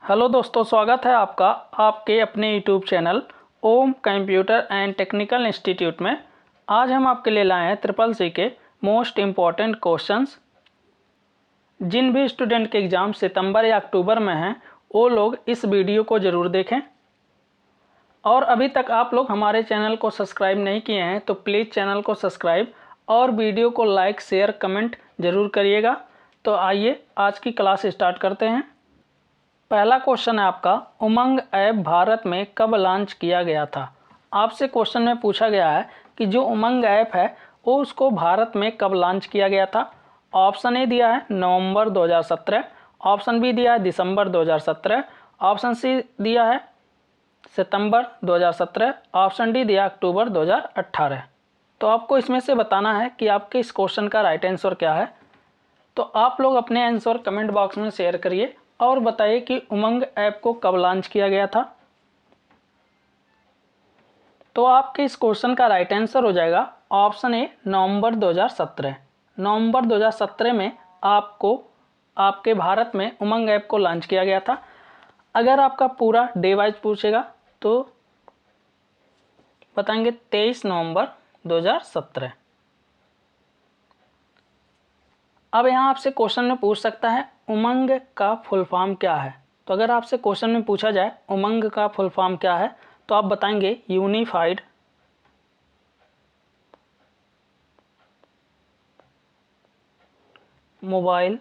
Hello दोस्तों, स्वागत है आपका आपके अपने YouTube channel Om computer and technical institute में। आज हम आपके लिए लाए हैं ट्रिपल सी के मोस्ट इम्पॉर्टेंट क्वेश्चंस। जिन भी स्टूडेंट के एग्ज़ाम सितंबर या अक्टूबर में हैं वो लोग इस वीडियो को ज़रूर देखें। और अभी तक आप लोग हमारे चैनल को सब्सक्राइब नहीं किए हैं तो प्लीज़ चैनल को सब्सक्राइब और वीडियो को लाइक शेयर कमेंट ज़रूर करिएगा। तो आइए आज की क्लास स्टार्ट करते हैं। पहला क्वेश्चन है आपका, उमंग ऐप भारत में कब लॉन्च किया गया था। आपसे क्वेश्चन में पूछा गया है कि जो उमंग ऐप है वो उसको भारत में कब लॉन्च किया गया था। ऑप्शन ए दिया है नवंबर 2017, ऑप्शन बी दिया है दिसंबर 2017, ऑप्शन सी दिया है सितंबर 2017, ऑप्शन डी दिया अक्टूबर 2018। तो आपको इसमें से बताना है कि आपके इस क्वेश्चन का राइट आंसर क्या है। तो आप लोग अपने आंसर कमेंट बॉक्स में शेयर करिए और बताइए कि उमंग ऐप को कब लॉन्च किया गया था। तो आपके इस क्वेश्चन का राइट आंसर हो जाएगा ऑप्शन ए नवंबर 2017। नवंबर 2017 में आपको आपके भारत में उमंग ऐप को लॉन्च किया गया था। अगर आपका पूरा डे वाइज पूछेगा तो बताएंगे 23 नवंबर 2017। अब यहाँ आपसे क्वेश्चन में पूछ सकता है उमंग का फुल फॉर्म क्या है। तो अगर आपसे क्वेश्चन में पूछा जाए उमंग का फुल फॉर्म क्या है तो आप बताएंगे unified mobile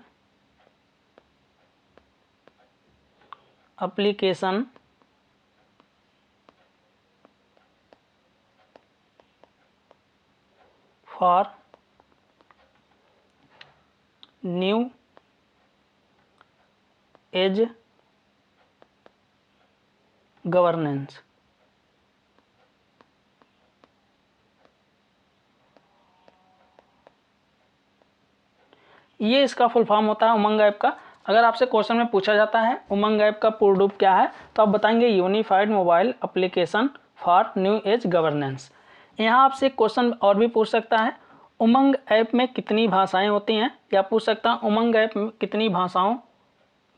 application for new age governance. ये इसका फुल फॉर्म होता है उमंग ऐप का। अगर आपसे क्वेश्चन में पूछा जाता है उमंग ऐप का पूर्ण रूप क्या है तो आप बताएंगे unified mobile application for new age governance. यहाँ आपसे क्वेश्चन और भी पूछ सकता है उमंग ऐप में कितनी भाषाएं होती हैं, या पूछ सकता है उमंग ऐप में कितनी भाषाओं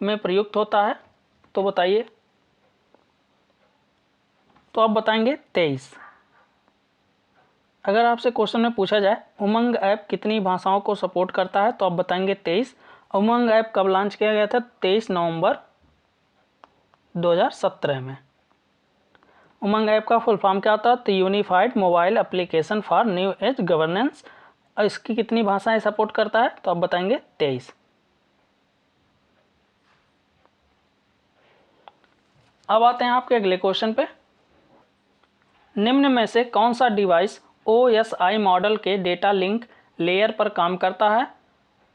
में प्रयुक्त होता है। तो बताइए, तो आप बताएंगे 23। अगर आपसे क्वेश्चन में पूछा जाए उमंग ऐप कितनी भाषाओं को सपोर्ट करता है तो आप बताएंगे 23। उमंग ऐप कब लॉन्च किया गया था? 23 नवंबर 2017 में। उमंग ऐप का फुल फॉर्म क्या होता है? तो unified mobile application for new age governance. और इसकी कितनी भाषाएं सपोर्ट करता है तो आप बताएंगे 23। अब आते हैं आपके अगले क्वेश्चन पे। निम्न में से कौन सा डिवाइस OSI मॉडल के डेटा लिंक लेयर पर काम करता है।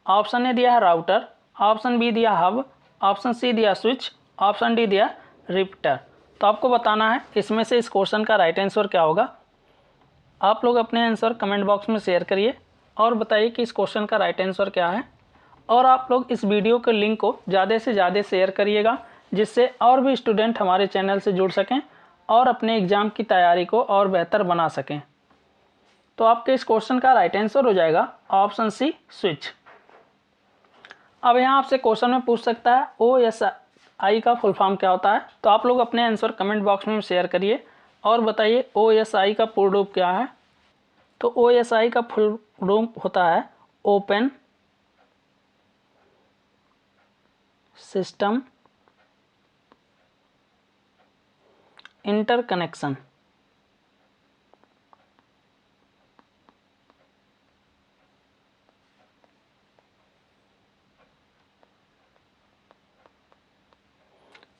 ऑप्शन ए दिया है राउटर, ऑप्शन बी दिया हब, ऑप्शन सी दिया स्विच, ऑप्शन डी दिया रिपीटर। तो आपको बताना है इसमें से इस क्वेश्चन का राइट आंसर क्या होगा। आप लोग अपने आंसर कमेंट बॉक्स में शेयर करिए और बताइए कि इस क्वेश्चन का राइट आंसर क्या है। और आप लोग इस वीडियो के लिंक को ज़्यादा से ज़्यादा शेयर करिएगा जिससे और भी स्टूडेंट हमारे चैनल से जुड़ सकें और अपने एग्ज़ाम की तैयारी को और बेहतर बना सकें। तो आपके इस क्वेश्चन का राइट आंसर हो जाएगा ऑप्शन सी स्विच। अब यहाँ आपसे क्वेश्चन में पूछ सकता है OSI का फुल फॉर्म क्या होता है। तो आप लोग अपने आंसर कमेंट बॉक्स में शेयर करिए और बताइए OSI का पूर्ण रूप क्या है। तो OSI का फुल रूप होता है ओपन सिस्टम इंटरकनेक्शन।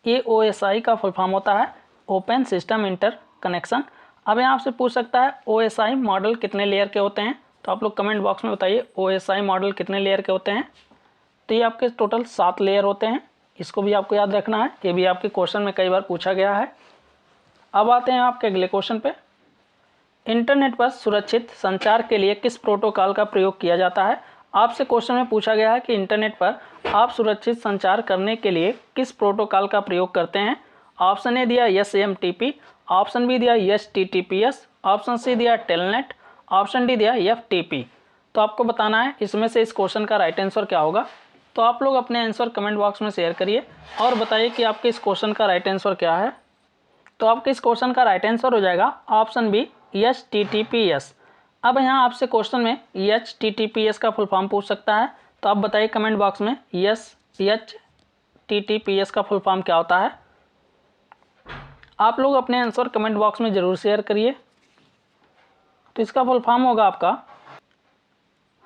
ये OSI का फुल फॉर्म होता है ओपन सिस्टम इंटर कनेक्शन। अब यहाँ आपसे पूछ सकता है OSI मॉडल कितने लेयर के होते हैं। तो आप लोग कमेंट बॉक्स में बताइए OSI मॉडल कितने लेयर के होते हैं। तो ये आपके टोटल 7 लेयर होते हैं। इसको भी आपको याद रखना है, ये भी आपके क्वेश्चन में कई बार पूछा गया है। अब आते हैं आपके अगले क्वेश्चन पे। इंटरनेट पर सुरक्षित संचार के लिए किस प्रोटोकॉल का प्रयोग किया जाता है। आपसे क्वेश्चन में पूछा गया है कि इंटरनेट पर आप सुरक्षित संचार करने के लिए किस प्रोटोकॉल का प्रयोग करते हैं। ऑप्शन ए दिया SMTP, ऑप्शन बी दिया HTTPS, ऑप्शन सी दिया टेलनेट, ऑप्शन डी दिया FTP। तो आपको बताना है इसमें से इस क्वेश्चन का राइट आंसर क्या होगा। तो आप लोग अपने आंसर कमेंट बॉक्स में शेयर करिए और बताइए कि आपके इस क्वेश्चन का राइट आंसर क्या है। तो आपके इस क्वेश्चन का राइट आंसर हो जाएगा ऑप्शन बी, HTTPS। अब यहाँ आपसे क्वेश्चन में HTTPS का फुल फॉर्म पूछ सकता है, तो आप बताइए कमेंट बॉक्स में HTTPS का फुल फॉर्म क्या होता है। आप लोग अपने आंसर कमेंट बॉक्स में ज़रूर शेयर करिए। तो इसका फुल फॉर्म होगा आपका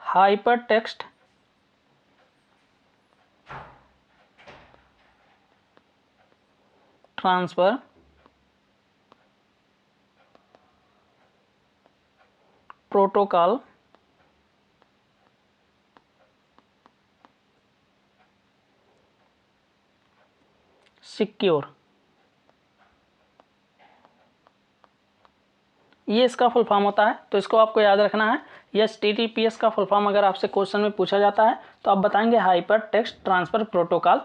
hyper text transfer protocol secure. ये इसका फुल फॉर्म होता है, तो इसको आपको याद रखना है। HTTPS का फुल फॉर्म अगर आपसे क्वेश्चन में पूछा जाता है तो आप बताएंगे हाइपर टेक्स्ट ट्रांसफर प्रोटोकॉल।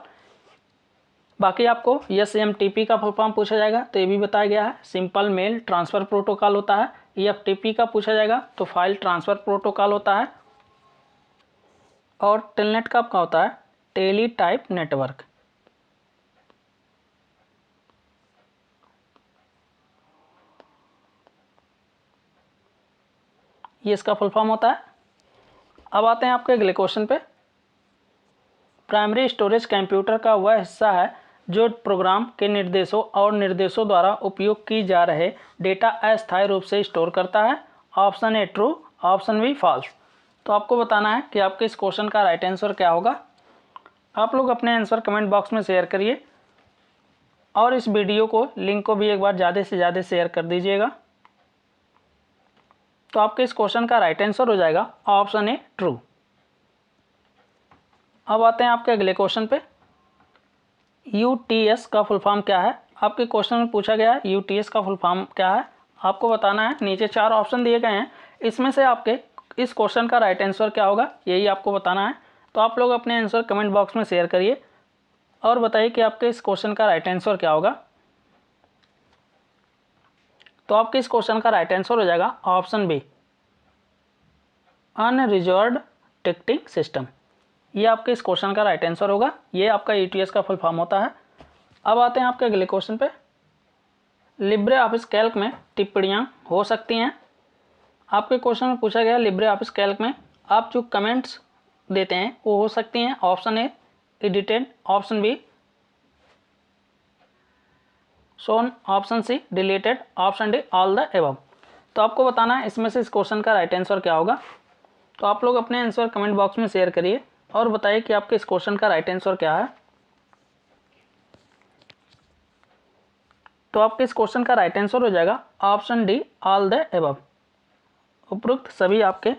बाकी आपको SMTP का फुल फॉर्म पूछा जाएगा तो ये भी बताया गया है, सिंपल मेल ट्रांसफ़र प्रोटोकॉल होता है। EFTP का पूछा जाएगा तो फाइल ट्रांसफ़र प्रोटोकॉल होता है। और टेलनेट का आपका होता है टेली टाइप नेटवर्क। ये इसका फुल फॉर्म होता है। अब आते हैं आपके अगले क्वेश्चन पे। प्राइमरी स्टोरेज कंप्यूटर का वह हिस्सा है जो प्रोग्राम के निर्देशों और निर्देशों द्वारा उपयोग की जा रहे डेटा अस्थायी रूप से स्टोर करता है। Option A true, option B false. तो आपको बताना है कि आपके इस क्वेश्चन का राइट आंसर क्या होगा। आप लोग अपने आंसर कमेंट बॉक्स में शेयर करिए और इस वीडियो को लिंक को भी एक बार ज़्यादा से ज़्यादा शेयर कर दीजिएगा। तो आपके इस क्वेश्चन का राइट आंसर हो जाएगा ऑप्शन ए ट्रू। अब आते हैं आपके अगले क्वेश्चन पे। UTS का फुल फॉर्म क्या है। आपके क्वेश्चन में पूछा गया है UTS का फुल फॉर्म क्या है, आपको बताना है। नीचे 4 ऑप्शन दिए गए हैं, इसमें से आपके इस क्वेश्चन का राइट आंसर क्या होगा यही आपको बताना है। तो आप लोग अपने आंसर कमेंट बॉक्स में शेयर करिए और बताइए कि आपके इस क्वेश्चन का राइट आंसर क्या होगा। तो आपके इस क्वेश्चन का राइट आंसर हो जाएगा option B, unreserved ticketing system. ये आपके इस क्वेश्चन का राइट आंसर होगा। ये आपका ETS का फुल फॉर्म होता है। अब आते हैं आपके अगले क्वेश्चन पे। लिब्रे ऑफिस कैल्क में टिप्पणियाँ हो सकती हैं। आपके क्वेश्चन में पूछा गया लिब्रे ऑफिस कैल्क में आप जो कमेंट्स देते हैं वो हो सकती हैं। Option A edited, option B shown, option C deleted, option D all the above. तो आपको बताना है इसमें से इस क्वेश्चन का राइट आंसर क्या होगा। तो आप लोग अपने आंसर कमेंट बॉक्स में शेयर करिए और बताइए कि आपके इस क्वेश्चन का राइट आंसर क्या है। तो आपके इस क्वेश्चन का राइट आंसर हो जाएगा option D all the above. उपरोक्त सभी आपके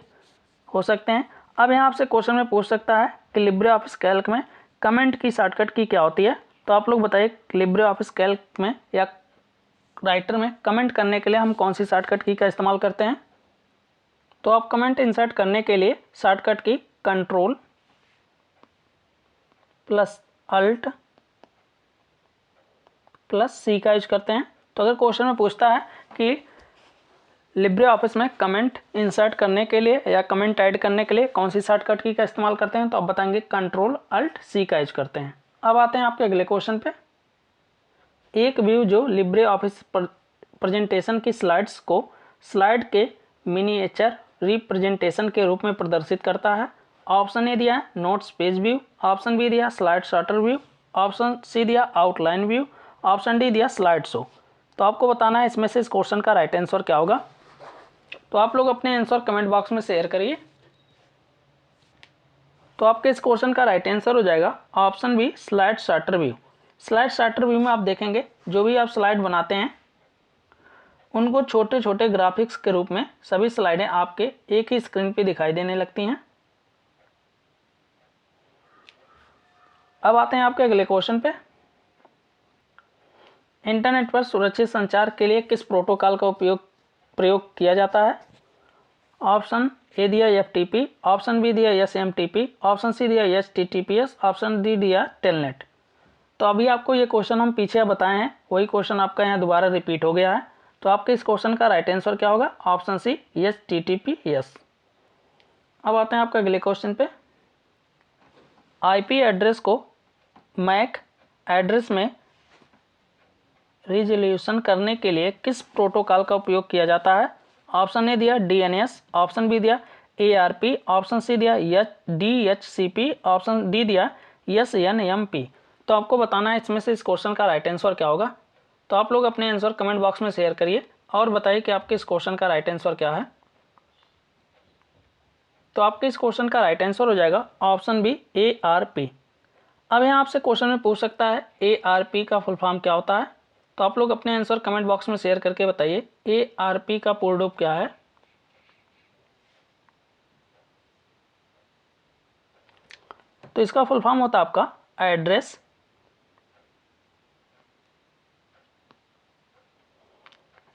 हो सकते हैं। अब यहाँ आपसे क्वेश्चन में पूछ सकता है कि लिब्रे ऑफिस कैल्क में कमेंट की शॉर्टकट की क्या होती है। तो आप लोग बताइए लिब्रे ऑफिस कैल्क में या राइटर में कमेंट करने के लिए हम कौन सी शॉर्टकट की का इस्तेमाल करते हैं। तो आप कमेंट इंसर्ट करने के लिए शॉर्टकट की कंट्रोल प्लस अल्ट प्लस सी का यूज करते हैं। तो अगर क्वेश्चन में पूछता है कि लिब्रे ऑफिस में कमेंट इंसर्ट करने के लिए या कमेंट ऐड करने के लिए कौन सी शॉर्टकट की का इस्तेमाल करते हैं, तो आप बताएंगे कंट्रोल अल्ट सी का यूज करते हैं। अब आते हैं आपके अगले क्वेश्चन पे। एक व्यू जो लिब्रे ऑफिस प्रेजेंटेशन की स्लाइड्स को स्लाइड के मिनिएचर रिप्रेजेंटेशन के रूप में प्रदर्शित करता है। ऑप्शन ए दिया notes page view, option B दिया slide sorter view, option C दिया आउटलाइन व्यू, ऑप्शन डी दिया स्लाइड शो। तो आपको बताना है इसमें से इस क्वेश्चन का राइट आंसर क्या होगा। तो आप लोग अपने आंसर कमेंट बॉक्स में शेयर करिए। तो आपके इस क्वेश्चन का राइट आंसर हो जाएगा option B slide sorter view. Slide sorter view में आप देखेंगे जो भी आप स्लाइड बनाते हैं उनको छोटे छोटे ग्राफिक्स के रूप में सभी स्लाइडें आपके एक ही स्क्रीन पे दिखाई देने लगती हैं। अब आते हैं आपके अगले क्वेश्चन पे। इंटरनेट पर सुरक्षित संचार के लिए किस प्रोटोकॉल का प्रयोग किया जाता है। ऑप्शन ए दिया FTP, ऑप्शन बी दिया SMTP, ऑप्शन सी दिया HTTPS, ऑप्शन डी दिया टेलनेट। तो अभी आपको ये क्वेश्चन हम पीछे बताए हैं, वही क्वेश्चन आपका यहाँ दोबारा रिपीट हो गया है। तो आपके इस क्वेश्चन का राइट आंसर क्या होगा। Option C HTTPS। अब आते हैं आपके अगले क्वेश्चन पे। आईपी एड्रेस को मैक एड्रेस में रिजोल्यूशन करने के लिए किस प्रोटोकॉल का उपयोग किया जाता है? ऑप्शन ए दिया डीएनएस, ऑप्शन बी दिया एआरपी, ऑप्शन सी दिया डीएचसीपी, ऑप्शन डी दिया एसएनएमपी। तो आपको बताना है इसमें से इस क्वेश्चन का राइट आंसर क्या होगा। तो आप लोग अपने आंसर कमेंट बॉक्स में शेयर करिए और बताइए कि आपके इस क्वेश्चन का राइट आंसर क्या है। तो आपके इस क्वेश्चन का राइट आंसर हो जाएगा ऑप्शन बी एआरपी। अब यहाँ आपसे क्वेश्चन में पूछ सकता है एआरपी का फुल फॉर्म क्या होता है। तो आप लोग अपने आंसर कमेंट बॉक्स में शेयर करके बताइए एआरपी का पूर्ण रूप क्या है। तो इसका फुल फॉर्म होता है आपका एड्रेस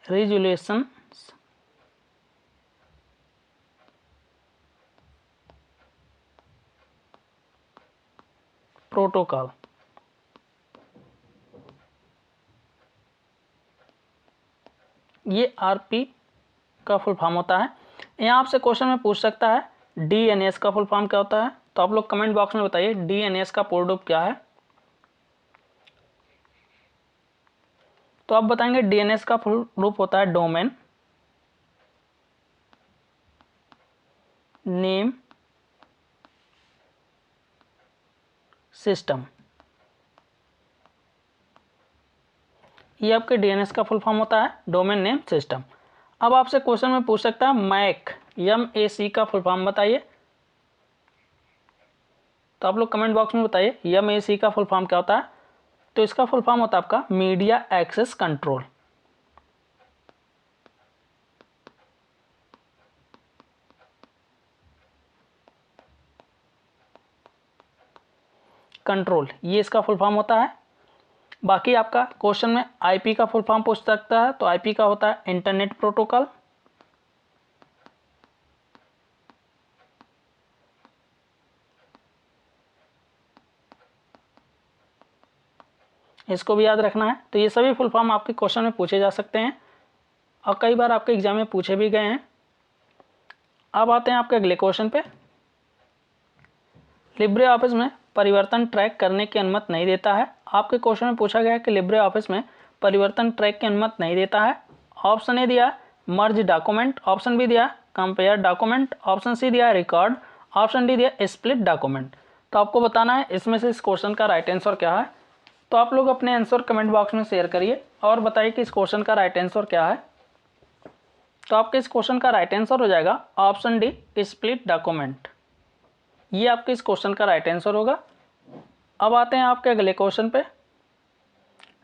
रिजोल्यूशन प्रोटोकॉल। ये आरपी का फुल फॉर्म होता है। यहाँ आपसे क्वेश्चन में पूछ सकता है डीएनएस का फुल फॉर्म क्या होता है। तो आप लोग कमेंट बॉक्स में बताइए डीएनएस का पूर्ण रूप क्या है। तो आप बताएंगे डीएनएस का फुल रूप होता है डोमेन नेम सिस्टम। ये आपके डीएनएस का फुल फॉर्म होता है डोमेन नेम सिस्टम। अब आपसे क्वेश्चन में पूछ सकता है मैक MAC का फुल फॉर्म बताइए। तो आप लोग कमेंट बॉक्स में बताइए MAC का फुल फॉर्म क्या होता है। तो इसका फुल फॉर्म होता है आपका मीडिया एक्सेस कंट्रोल। कंट्रोल ये इसका फुल फॉर्म होता है। बाकी आपका क्वेश्चन में आईपी का फुल फॉर्म पूछ सकता है। तो आईपी का होता है इंटरनेट प्रोटोकॉल। इसको भी याद रखना है। तो ये सभी फुल फॉर्म आपके क्वेश्चन में पूछे जा सकते हैं और कई बार आपके एग्जाम में पूछे भी गए हैं। अब आते हैं आपके अगले क्वेश्चन पे। लिब्रे ऑफिस में परिवर्तन ट्रैक करने की अनुमति नहीं देता है। आपके क्वेश्चन में पूछा गया है कि लिब्रे ऑफिस में परिवर्तन ट्रैक की अनुमति नहीं देता है। ऑप्शन ए दिया मर्ज डॉक्यूमेंट, ऑप्शन बी दिया कंपेयर डॉक्यूमेंट, ऑप्शन सी दिया रिकॉर्ड, ऑप्शन डी दिया स्प्लिट डॉक्यूमेंट। तो आपको बताना है इसमें से इस क्वेश्चन का राइट आंसर क्या है। तो आप लोग अपने आंसर कमेंट बॉक्स में शेयर करिए और बताइए कि इस क्वेश्चन का राइट आंसर क्या है। तो आपके इस क्वेश्चन का राइट आंसर हो जाएगा ऑप्शन डी स्प्लिट डॉक्यूमेंट। ये आपके इस क्वेश्चन का राइट आंसर होगा। अब आते हैं आपके अगले क्वेश्चन पे।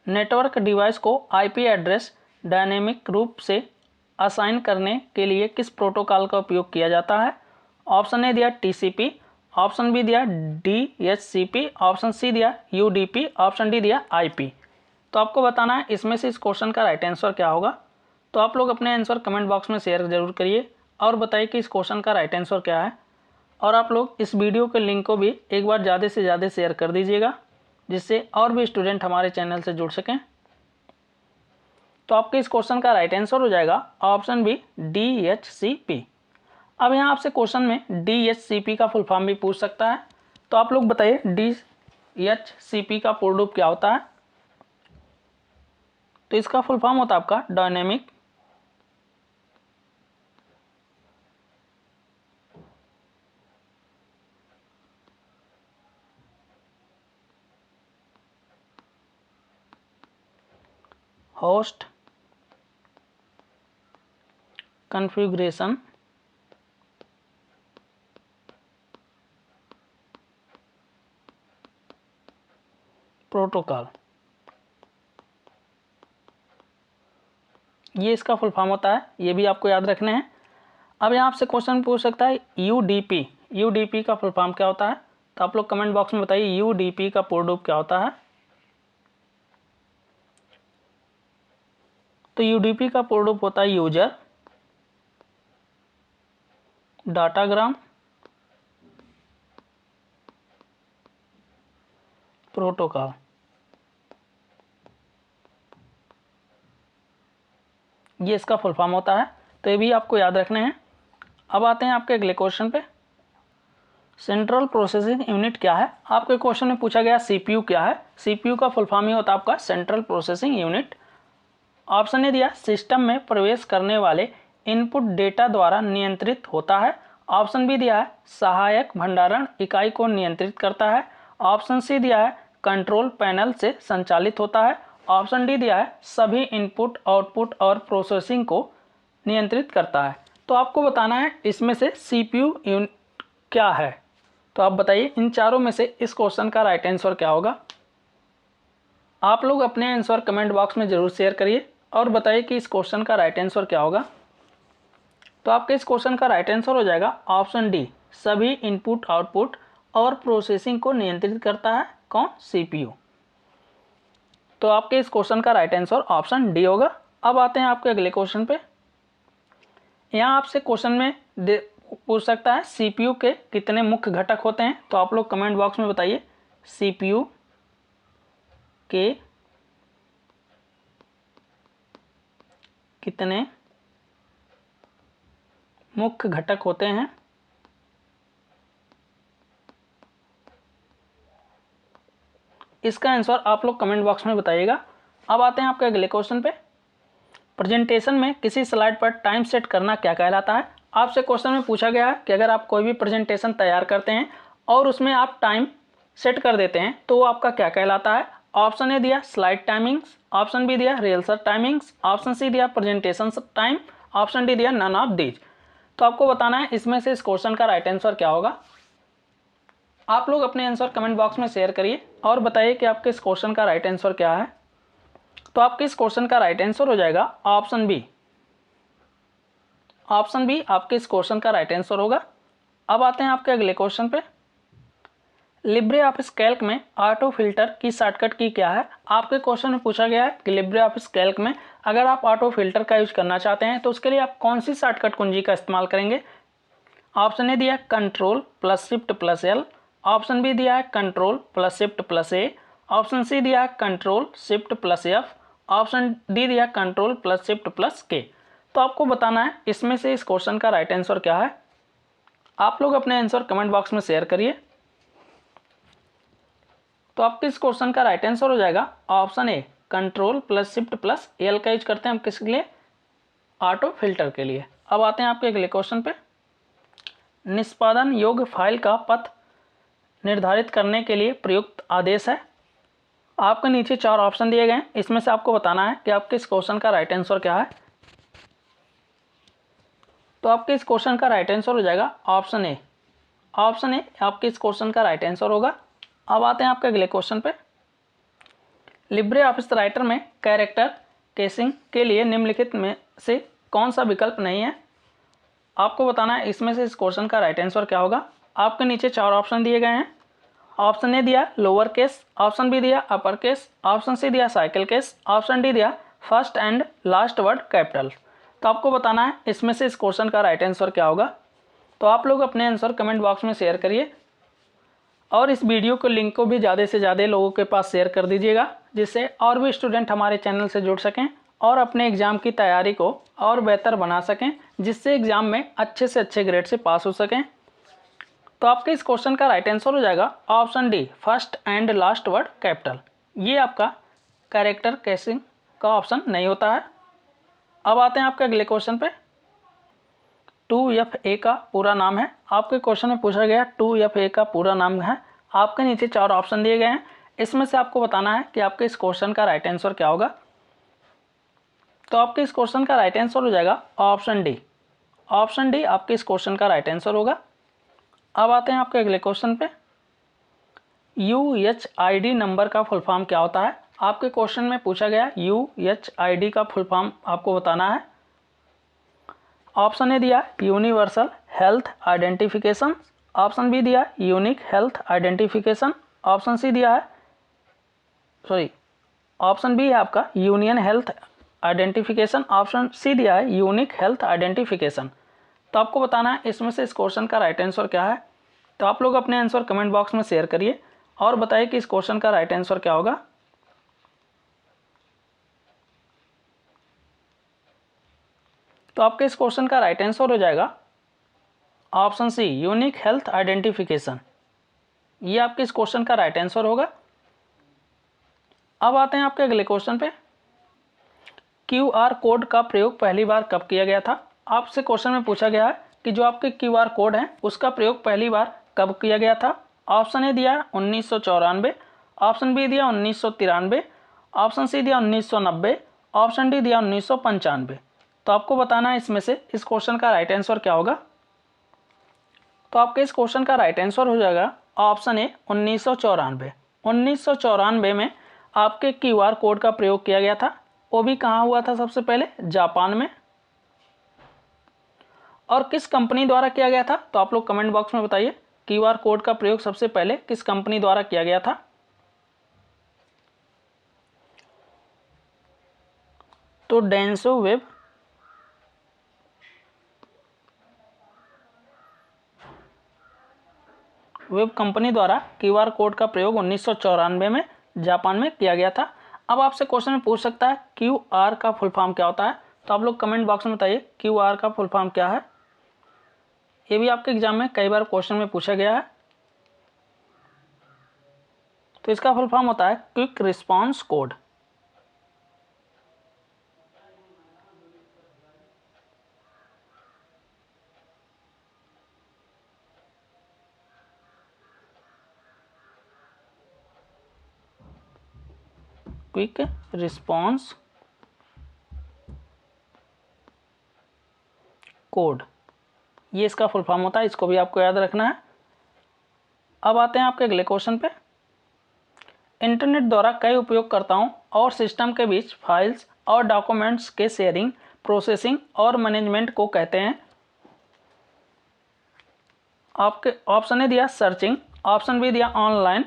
नेटवर्क डिवाइस को आईपी एड्रेस डायनेमिक रूप से असाइन करने के लिए किस प्रोटोकॉल का उपयोग किया जाता है। ऑप्शन ए दिया टीसीपी, ऑप्शन बी दिया डीएचसीपी, ऑप्शन सी दिया यूडीपी, ऑप्शन डी दिया आईपी। तो आपको बताना है इसमें से इस क्वेश्चन का राइट आंसर क्या होगा। तो आप लोग अपने आंसर कमेंट बॉक्स में शेयर जरूर करिए और बताइए कि इस क्वेश्चन का राइट आंसर क्या है। और आप लोग इस वीडियो के लिंक को भी एक बार ज़्यादा से ज़्यादा शेयर कर दीजिएगा जिससे और भी स्टूडेंट हमारे चैनल से जुड़ सकें। तो आपके इस क्वेश्चन का राइट आंसर हो जाएगा ऑप्शन बी डीएचसीपी। अब यहाँ आपसे क्वेश्चन में डीएचसीपी का फुल फॉर्म भी पूछ सकता है। तो आप लोग बताइए डीएचसीपी का पूर्ण रूप क्या होता है। तो इसका फुल फॉर्म होता है आपका डायनेमिक होस्ट कॉन्फ़िगरेशन प्रोटोकॉल। ये इसका फुल फॉर्म होता है। ये भी आपको याद रखने हैं। अब यहाँ आपसे क्वेश्चन पूछ सकता है यूडीपी का फुल फॉर्म क्या होता है। तो आप लोग कमेंट बॉक्स में बताइए यूडीपी का पूर्ण रूप क्या होता है। तो यूडीपी का पूर्ण रूप होता है यूजर डाटाग्राम प्रोटोकॉल। ये इसका फुल फॉर्म होता है। तो ये भी आपको याद रखने हैं। अब आते हैं आपके अगले क्वेश्चन पे। सेंट्रल प्रोसेसिंग यूनिट क्या है? आपके क्वेश्चन में पूछा गया सीपीयू क्या है। सीपीयू का फुल फॉर्म ही होता है आपका सेंट्रल प्रोसेसिंग यूनिट। ऑप्शन ने दिया सिस्टम में प्रवेश करने वाले इनपुट डेटा द्वारा नियंत्रित होता है। ऑप्शन बी दिया है सहायक भंडारण इकाई को नियंत्रित करता है। ऑप्शन सी दिया है कंट्रोल पैनल से संचालित होता है। ऑप्शन डी दिया है सभी इनपुट आउटपुट और प्रोसेसिंग को नियंत्रित करता है। तो आपको बताना है इसमें से सीपीयू क्या है। तो आप बताइए इन चारों में से इस क्वेश्चन का राइट आंसर क्या होगा। आप लोग अपने आंसर कमेंट बॉक्स में जरूर शेयर करिए और बताइए कि इस क्वेश्चन का राइट आंसर क्या होगा। तो आपके इस क्वेश्चन का राइट आंसर हो जाएगा ऑप्शन डी, सभी इनपुट आउटपुट और प्रोसेसिंग को नियंत्रित करता है कौन? सीपीयू। तो आपके इस क्वेश्चन का राइट आंसर ऑप्शन डी होगा। अब आते हैं आपके अगले क्वेश्चन पे। यहाँ आपसे क्वेश्चन में पूछ सकता है सीपीयू के कितने मुख्य घटक होते हैं। तो आप लोग कमेंट बॉक्स में बताइए सीपीयू के कितने मुख्य घटक होते हैं। इसका आंसर आप लोग कमेंट बॉक्स में बताइएगा। अब आते हैं आपके अगले क्वेश्चन पे। प्रेजेंटेशन में किसी स्लाइड पर टाइम सेट करना क्या कहलाता है? आपसे क्वेश्चन में पूछा गया है कि अगर आप कोई भी प्रेजेंटेशन तैयार करते हैं और उसमें आप टाइम सेट कर देते हैं तो वो आपका क्या कहलाता है। ऑप्शन ए दिया स्लाइड टाइमिंग्स, ऑप्शन बी दिया रिहर्सल टाइमिंग्स, ऑप्शन सी दिया प्रेजेंटेशन टाइम, ऑप्शन डी दिया नन ऑफ दीज। तो आपको बताना है इसमें से इस क्वेश्चन का राइट आंसर क्या होगा। आप लोग अपने आंसर कमेंट बॉक्स में शेयर करिए और बताइए कि आपके इस क्वेश्चन का राइट आंसर क्या है। तो आपके इस क्वेश्चन का राइट आंसर हो जाएगा ऑप्शन बी। ऑप्शन बी आपके इस क्वेश्चन का राइट आंसर होगा। अब आते हैं आपके अगले क्वेश्चन पे। लिब्रे ऑफिस कैल्क में ऑटो फिल्टर की शॉर्टकट की क्या है? आपके क्वेश्चन में पूछा गया है कि लिब्रे ऑफिस कैल्क में अगर आप ऑटो फिल्टर का यूज करना चाहते हैं तो उसके लिए आप कौन सी शॉर्टकट कुंजी का इस्तेमाल करेंगे। ऑप्शन ए दिया control plus shift plus L, option B दिया है control plus shift plus A, option C दिया है control shift plus F, option D दिया control plus shift plus K. तो आपको बताना है इसमें से इस क्वेश्चन का राइट आंसर क्या है। आप लोग अपने आंसर कमेंट बॉक्स में शेयर करिए। तो आपके इस क्वेश्चन का राइट आंसर हो जाएगा option A, control plus shift plus L का यूज करते हैं हम किसके लिए? ऑटो फिल्टर के लिए। अब आते हैं आपके अगले क्वेश्चन पे। निष्पादन योग्य फाइल का पथ निर्धारित करने के लिए प्रयुक्त आदेश है। आपके नीचे 4 ऑप्शन दिए गए हैं, इसमें से आपको बताना है कि आपके इस क्वेश्चन का राइट आंसर क्या है। तो आपके इस क्वेश्चन का राइट आंसर हो जाएगा ऑप्शन ए। ऑप्शन ए आपके इस क्वेश्चन का राइट आंसर होगा। अब आते हैं आपके अगले क्वेश्चन पे। लिब्रे ऑफिस राइटर में कैरेक्टर केसिंग के लिए निम्नलिखित में से कौन सा विकल्प नहीं है। आपको बताना है इसमें से इस क्वेश्चन का राइट आंसर क्या होगा। आपके नीचे 4 ऑप्शन दिए गए हैं। ऑप्शन ए दिया लोअर केस, ऑप्शन बी दिया अपर केस, ऑप्शन सी दिया साइकिल केस, ऑप्शन डी दिया first and last word capital. तो आपको बताना है इसमें से इस क्वेश्चन का राइट आंसर क्या होगा। तो आप लोग अपने आंसर कमेंट बॉक्स में शेयर करिए और इस वीडियो को लिंक को भी ज़्यादा से ज़्यादा लोगों के पास शेयर कर दीजिएगा, जिससे और भी स्टूडेंट हमारे चैनल से जुड़ सकें और अपने एग्ज़ाम की तैयारी को और बेहतर बना सकें, जिससे एग्ज़ाम में अच्छे से अच्छे ग्रेड से पास हो सकें। तो आपके इस क्वेश्चन का राइट आंसर हो जाएगा option D, first and last word capital. ये आपका कैरेक्टर केसिंग का ऑप्शन नहीं होता है। अब आते हैं आपके अगले क्वेश्चन पे। 2FA का पूरा नाम है। आपके क्वेश्चन में पूछा गया 2FA का पूरा नाम है। आपके नीचे 4 ऑप्शन दिए गए हैं, इसमें से आपको बताना है कि आपके इस क्वेश्चन का राइट आंसर क्या होगा। तो आपके इस क्वेश्चन का राइट आंसर हो जाएगा ऑप्शन डी। ऑप्शन डी आपके इस क्वेश्चन का राइट आंसर होगा। अब आते हैं आपके अगले क्वेश्चन पे। UHID नंबर का फुल फॉर्म क्या होता है। आपके क्वेश्चन में पूछा गया UHID का फुल फॉर्म आपको बताना है। ऑप्शन ए दिया universal health identification, option B दिया unique health identification, option C दिया है ऑप्शन बी है आपका union health identification, option C दिया है यूनिक हेल्थ आइडेंटिफिकेशन। तो आपको बताना है इसमें से इस क्वेश्चन का राइट आंसर क्या है। तो आप लोग अपने आंसर कमेंट बॉक्स में शेयर करिए और बताइए कि इस क्वेश्चन का राइट आंसर क्या होगा। तो आपके इस क्वेश्चन का राइट आंसर हो जाएगा option C unique health identification. ये आपके इस क्वेश्चन का राइट आंसर होगा। अब आते हैं आपके अगले क्वेश्चन पे। QR कोड का प्रयोग पहली बार कब किया गया था? आपसे क्वेश्चन में पूछा गया है कि जो आपके QR कोड है उसका प्रयोग पहली बार कब किया गया था। ऑप्शन ए दिया 1994, ऑप्शन बी दिया 1993, ऑप्शन सी दिया 1990, ऑप्शन डी दिया 1995। तो आपको बताना है इसमें से इस क्वेश्चन का राइट आंसर क्या होगा। तो आपके इस क्वेश्चन का राइट आंसर हो जाएगा ऑप्शन ए 1994। 1994 में आपके QR कोड का प्रयोग किया गया था। वो भी कहाँ हुआ था? सबसे पहले जापान में। और किस कंपनी द्वारा किया गया था? तो आप लोग कमेंट बॉक्स में बताइए QR कोड का प्रयोग सबसे पहले किस कंपनी द्वारा किया गया था। तो डेंसो वेब कंपनी द्वारा QR कोड का प्रयोग 1994 में जापान में किया गया था। अब आपसे क्वेश्चन में पूछ सकता है QR का फुल फॉर्म क्या होता है। तो आप लोग कमेंट बॉक्स में बताइए QR का फुल फॉर्म क्या है। ये भी आपके एग्जाम में कई बार क्वेश्चन में पूछा गया है। तो इसका फुल फॉर्म होता है quick response code. Quick response code, ये इसका फुल फॉर्म होता है। इसको भी आपको याद रखना है। अब आते हैं आपके अगले क्वेश्चन पे। इंटरनेट द्वारा कई उपयोगकर्ताओं और सिस्टम के बीच फाइल्स और डॉक्यूमेंट्स के शेयरिंग, प्रोसेसिंग और मैनेजमेंट को कहते हैं। आपके ऑप्शन ए दिया सर्चिंग, ऑप्शन बी दिया ऑनलाइन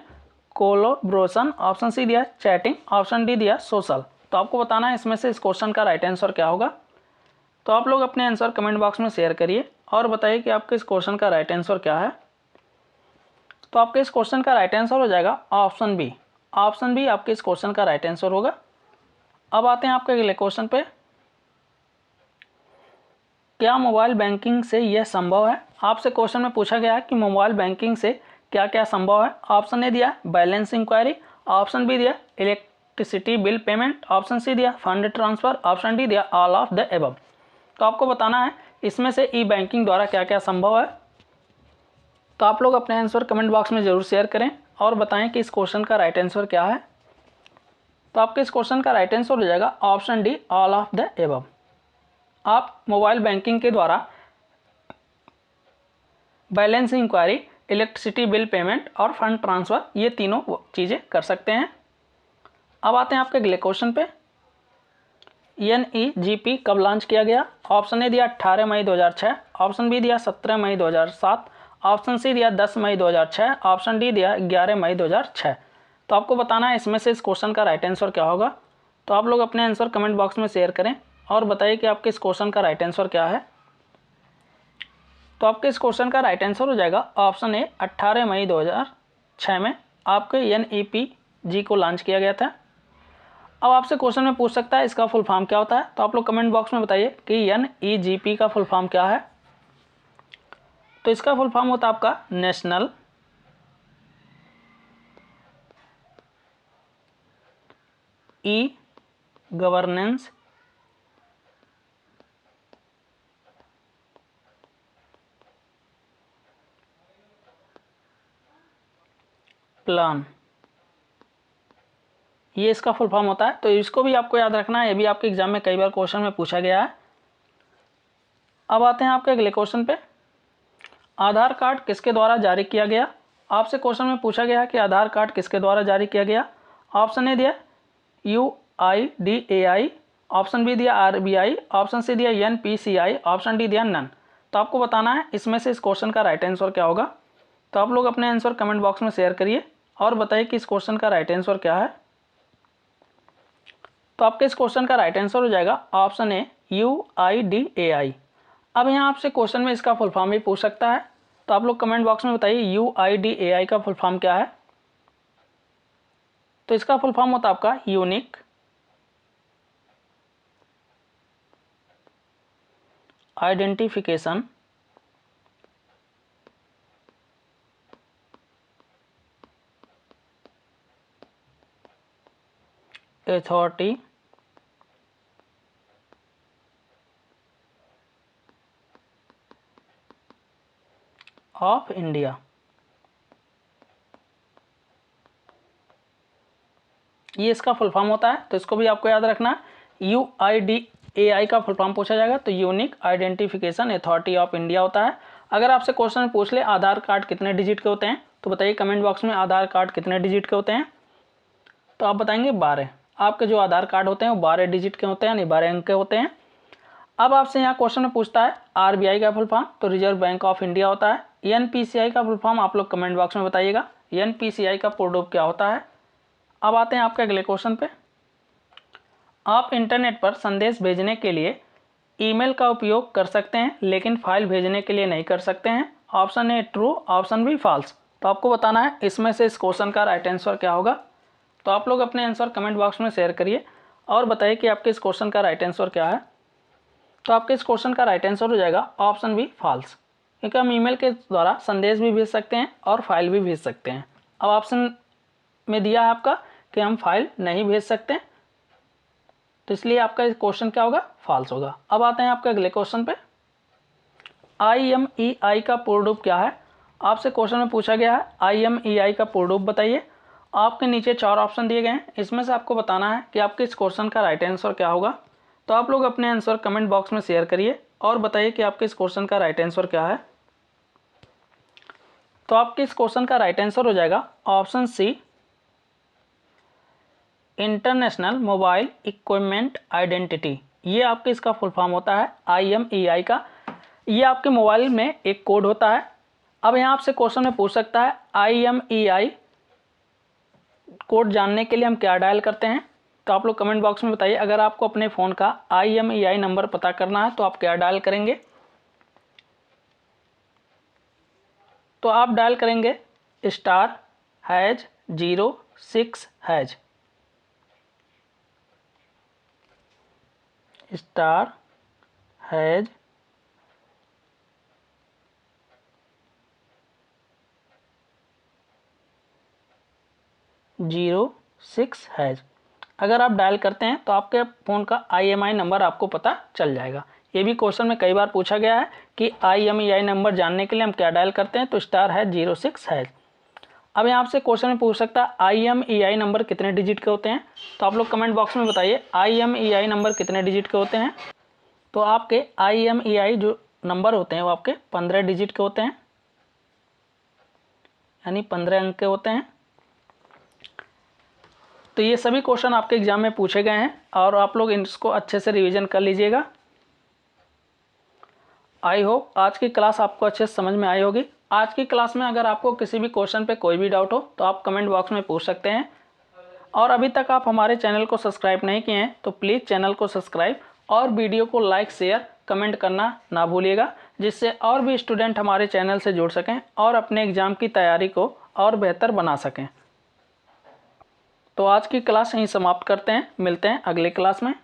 कोलैबोरेशन, ऑप्शन सी दिया चैटिंग, ऑप्शन डी दिया सोशल। तो आपको बताना है इसमें से इस क्वेश्चन का राइट आंसर क्या होगा। तो आप लोग अपने आंसर कमेंट बॉक्स में शेयर करिए और बताइए कि आपके इस क्वेश्चन का राइट आंसर क्या है। तो आपके इस क्वेश्चन का राइट आंसर हो जाएगा ऑप्शन बी। ऑप्शन बी आपके इस क्वेश्चन का राइट आंसर होगा। अब आते हैं आपके अगले क्वेश्चन पे। क्या मोबाइल बैंकिंग से यह संभव है? आपसे क्वेश्चन में पूछा गया है कि मोबाइल बैंकिंग से क्या क्या संभव है। ऑप्शन ए दिया बैलेंस इंक्वायरी, ऑप्शन बी दिया electricity bill payment, option C दिया फंड ट्रांसफर, ऑप्शन डी दिया ऑल ऑफ द एबव। तो आपको बताना है इसमें से ई बैंकिंग द्वारा क्या क्या संभव है। तो आप लोग अपने आंसर कमेंट बॉक्स में जरूर शेयर करें और बताएं कि इस क्वेश्चन का राइट आंसर क्या है। तो आपके इस क्वेश्चन का राइट आंसर हो जाएगा option D all of the above. आप मोबाइल बैंकिंग के द्वारा balance inquiry, electricity bill payment और फंड ट्रांसफर ये तीनों चीज़ें कर सकते हैं। अब आते हैं आपके अगले क्वेश्चन पे। NEGP कब लॉन्च किया गया? ऑप्शन ए दिया 18 मई 2006, ऑप्शन बी दिया 17 मई 2007, ऑप्शन सी दिया 10 मई 2006, ऑप्शन डी दिया 11 मई 2006। तो आपको बताना है इसमें से इस क्वेश्चन का राइट आंसर क्या होगा। तो आप लोग अपने आंसर कमेंट बॉक्स में शेयर करें और बताइए कि आपके इस क्वेश्चन का राइट आंसर क्या है। तो आपके इस क्वेश्चन का राइट आंसर हो जाएगा ऑप्शन ए 18 मई 2006 में आपके NEPG को लॉन्च किया गया था। अब आपसे क्वेश्चन में पूछ सकता है इसका फुल फॉर्म क्या होता है। तो आप लोग कमेंट बॉक्स में बताइए कि NEGP का फुल फॉर्म क्या है। तो इसका फुल फॉर्म होता है आपका नेशनल ई गवर्नेंस प्लान, ये इसका फुल फॉर्म होता है। तो इसको भी आपको याद रखना है, ये भी आपके एग्जाम में कई बार क्वेश्चन में पूछा गया है। अब आते हैं आपके अगले क्वेश्चन पे। आधार कार्ड किसके द्वारा जारी किया गया? आपसे क्वेश्चन में पूछा गया है कि आधार कार्ड किसके द्वारा जारी किया गया। ऑप्शन ए दिया UIDAI, ऑप्शन बी दिया RBI, ऑप्शन सी दिया NPCI, ऑप्शन डी दिया नन। तो आपको बताना है इसमें से इस क्वेश्चन का राइट आंसर क्या होगा। तो आप लोग अपने आंसर कमेंट बॉक्स में शेयर करिए और बताइए कि इस क्वेश्चन का राइट आंसर क्या है। तो आपके इस क्वेश्चन का राइट आंसर हो जाएगा ऑप्शन ए UIDAI। अब यहाँ आपसे क्वेश्चन में इसका फुल फॉर्म भी पूछ सकता है। तो आप लोग कमेंट बॉक्स में बताइए UIDAI का फुल फॉर्म क्या है। तो इसका फुल फॉर्म होता है आपका unique identification authority of India. ये इसका फुल फॉर्म होता है, तो इसको भी आपको याद रखना है। UIDAI का फुल फॉर्म पूछा जाएगा तो unique identification authority of India होता है। अगर आपसे क्वेश्चन में पूछ ले आधार कार्ड कितने डिजिट के होते हैं, तो बताइए कमेंट बॉक्स में आधार कार्ड कितने डिजिट के होते हैं। तो आप बताएंगे 12। आपके जो आधार कार्ड होते हैं वो 12 डिजिट के होते हैं, यानी 12 अंक के होते हैं। अब आपसे यहाँ क्वेश्चन में पूछता है RBI का फुल फॉर्म, तो रिजर्व बैंक ऑफ इंडिया होता है। NPCI का फुल फॉर्म आप लोग कमेंट बॉक्स में बताइएगा, NPCI का पूर्ण रूप क्या होता है। अब आते हैं आपके अगले क्वेश्चन पे। आप इंटरनेट पर संदेश भेजने के लिए ईमेल का उपयोग कर सकते हैं, लेकिन फाइल भेजने के लिए नहीं कर सकते हैं। Option A true, option B false. तो आपको बताना है इसमें से इस क्वेश्चन का राइट आंसर क्या होगा। तो आप लोग अपने आंसर कमेंट बॉक्स में शेयर करिए और बताइए कि आपके इस क्वेश्चन का राइट आंसर क्या है। तो आपके इस क्वेश्चन का राइट आंसर हो जाएगा ऑप्शन बी फॉल्स, क्योंकि हम ईमेल के द्वारा संदेश भी भेज सकते हैं और फाइल भी भेज सकते हैं। अब ऑप्शन में दिया है आपका कि हम फाइल नहीं भेज सकते, तो इसलिए आपका इस क्वेश्चन क्या होगा, फॉल्स होगा। अब आते हैं आपके अगले क्वेश्चन पे। IMEI का पूर्ण रूप क्या है। आपसे क्वेश्चन में पूछा गया है IMEI का पूर्ण रूप बताइए। आपके नीचे 4 ऑप्शन दिए गए हैं, इसमें से आपको बताना है कि आपके इस क्वेश्चन का राइट आंसर क्या होगा। तो आप लोग अपने आंसर कमेंट बॉक्स में शेयर करिए और बताइए कि आपके इस क्वेश्चन का राइट आंसर क्या है। तो आपके इस क्वेश्चन का राइट आंसर हो जाएगा option C, international mobile equipment identity. ये आपके इसका फुल फॉर्म होता है IMEI का। ये आपके मोबाइल में एक कोड होता है। अब यहाँ आपसे क्वेश्चन में पूछ सकता है IMEI कोड जानने के लिए हम क्या डायल करते हैं। तो आप लोग कमेंट बॉक्स में बताइए, अगर आपको अपने फ़ोन का IMEI नंबर पता करना है तो आप क्या डायल करेंगे। तो आप डायल करेंगे *#06#। *#06#। अगर आप डायल करते हैं तो आपके फ़ोन का IMEI नंबर आपको पता चल जाएगा। ये भी क्वेश्चन में कई बार पूछा गया है कि IMEI नंबर जानने के लिए हम क्या डायल करते हैं, तो *#06#। अब यहाँ आपसे क्वेश्चन में पूछ सकता है IMEI नंबर कितने डिजिट के होते हैं। तो आप लोग कमेंट बॉक्स में बताइए IMEI नंबर कितने डिजिट के होते हैं। तो आपके IMEI जो नंबर होते हैं वो आपके 15 डिजिट के होते हैं, यानी 15 अंक के होते हैं। तो ये सभी क्वेश्चन आपके एग्जाम में पूछे गए हैं और आप लोग इसको अच्छे से रिवीजन कर लीजिएगा। आई होप आज की क्लास आपको अच्छे से समझ में आई होगी। आज की क्लास में अगर आपको किसी भी क्वेश्चन पे कोई भी डाउट हो तो आप कमेंट बॉक्स में पूछ सकते हैं। और अभी तक आप हमारे चैनल को सब्सक्राइब नहीं किए हैं तो प्लीज़ चैनल को सब्सक्राइब और वीडियो को लाइक शेयर कमेंट करना ना भूलिएगा, जिससे और भी स्टूडेंट हमारे चैनल से जुड़ सकें और अपने एग्ज़ाम की तैयारी को और बेहतर बना सकें। तो आज की क्लास यहीं समाप्त करते हैं, मिलते हैं अगली क्लास में।